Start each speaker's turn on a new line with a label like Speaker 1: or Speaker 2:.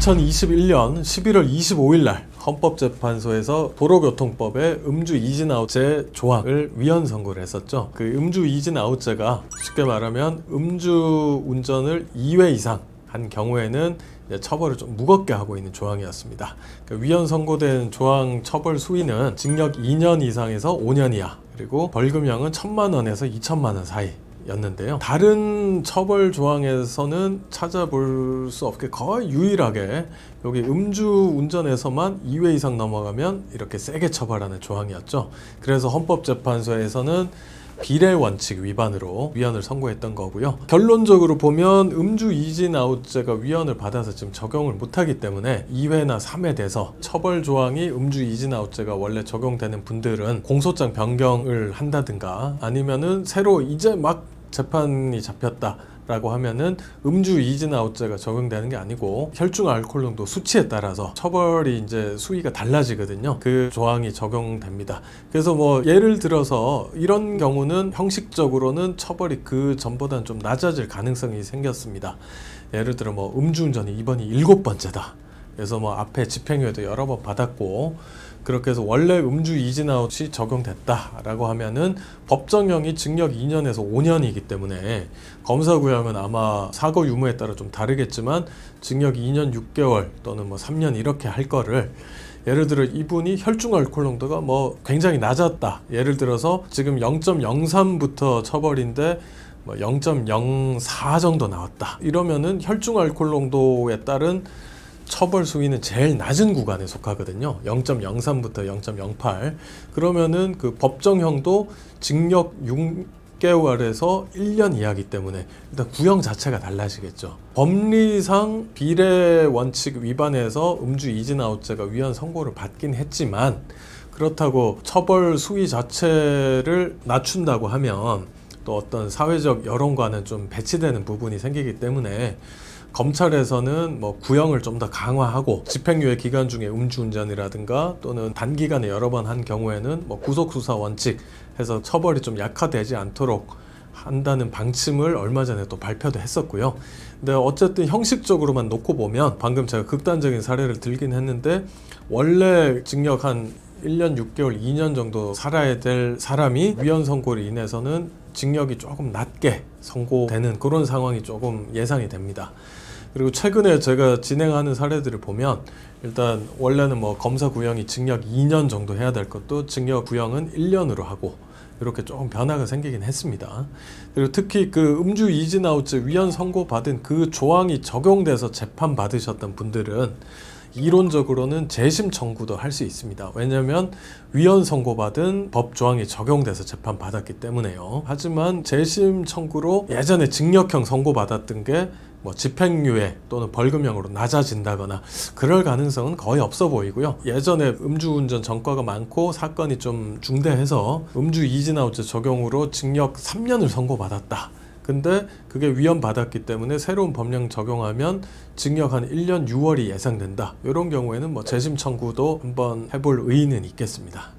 Speaker 1: 2021년 11월 25일 날 헌법재판소에서 도로교통법의 음주 이진아웃제 조항을 위헌 선고를 했었죠. 그 음주 이진아웃제가 쉽게 말하면 음주 운전을 2회 이상 한 경우에는 처벌을 좀 무겁게 하고 있는 조항이었습니다. 그 위헌 선고된 조항 처벌 수위는 징역 2년 이상에서 5년 이하, 그리고 벌금형은 1,000만 원에서 2천만 원 사이 였는데요. 다른 처벌 조항에서는 찾아볼 수 없게 거의 유일하게 여기 음주 운전에서만 2회 이상 넘어가면 이렇게 세게 처벌하는 조항이었죠. 그래서 헌법재판소에서는 비례 원칙 위반으로 위헌을 선고했던 거고요. 결론적으로 보면 음주 이진아웃제가 위헌을 받아서 지금 적용을 못하기 때문에 2회나 3회 돼서 처벌 조항이 음주 이진아웃제가 원래 적용되는 분들은 공소장 변경을 한다든가 아니면은 새로 이제 막 재판이 잡혔다 라고 하면은 음주 이진아웃제가 적용되는 게 아니고 혈중 알코올 농도 수치에 따라서 처벌이 이제 수위가 달라지거든요. 그 조항이 적용됩니다. 그래서 뭐 예를 들어서 이런 경우는 형식적으로는 처벌이 그 전보다는 좀 낮아질 가능성이 생겼습니다. 예를 들어 뭐 음주운전이 이번이 7번째다. 그래서 뭐 앞에 집행유예도 여러 번 받았고 그렇게 해서 원래 음주 이진아웃이 적용됐다라고 하면은 법정형이 징역 2년에서 5년이기 때문에 검사구형은 아마 사고 유무에 따라 좀 다르겠지만 징역 2년 6개월 또는 뭐 3년 이렇게 할 거를 예를 들어 이분이 혈중 알코올 농도가 뭐 굉장히 낮았다. 예를 들어서 지금 0.03부터 처벌인데 뭐 0.04 정도 나왔다. 이러면은 혈중 알코올 농도에 따른 처벌 수위는 제일 낮은 구간에 속하거든요. 0.03부터 0.08. 그러면은 그 법정형도 징역 6개월에서 1년 이하이기 때문에 일단 구형 자체가 달라지겠죠. 법리상 비례 원칙 위반해서 음주 이진아웃제가 위헌 선고를 받긴 했지만 그렇다고 처벌 수위 자체를 낮춘다고 하면 또 어떤 사회적 여론과는 좀 배치되는 부분이 생기기 때문에 검찰에서는 뭐 구형을 좀 더 강화하고 집행유예 기간 중에 음주운전이라든가 또는 단기간에 여러 번 한 경우에는 뭐 구속수사 원칙 해서 처벌이 좀 약화되지 않도록 한다는 방침을 얼마 전에 또 발표도 했었고요. 근데 어쨌든 형식적으로만 놓고 보면 방금 제가 극단적인 사례를 들긴 했는데 원래 징역 한 1년 6개월, 2년 정도 살아야 될 사람이 위헌 선고로 인해서는 징역이 조금 낮게 선고되는 그런 상황이 조금 예상이 됩니다. 그리고 최근에 제가 진행하는 사례들을 보면 일단 원래는 뭐 검사 구형이 징역 2년 정도 해야 될 것도 징역 구형은 1년으로 하고 이렇게 조금 변화가 생기긴 했습니다. 그리고 특히 그 음주 이진아웃제 위헌 선고받은 그 조항이 적용돼서 재판 받으셨던 분들은 이론적으로는 재심 청구도 할 수 있습니다. 왜냐하면 위헌 선고받은 법 조항이 적용돼서 재판 받았기 때문에요. 하지만 재심 청구로 예전에 징역형 선고받았던 게 뭐 집행유예 또는 벌금형으로 낮아진다거나 그럴 가능성은 거의 없어 보이고요. 예전에 음주운전 전과가 많고 사건이 좀 중대해서 음주 이진아웃제 적용으로 징역 3년을 선고받았다. 근데 그게 위헌 받았기 때문에 새로운 법령 적용하면 징역 한 1년 6월이 예상된다. 이런 경우에는 뭐 재심 청구도 한번 해볼 의의는 있겠습니다.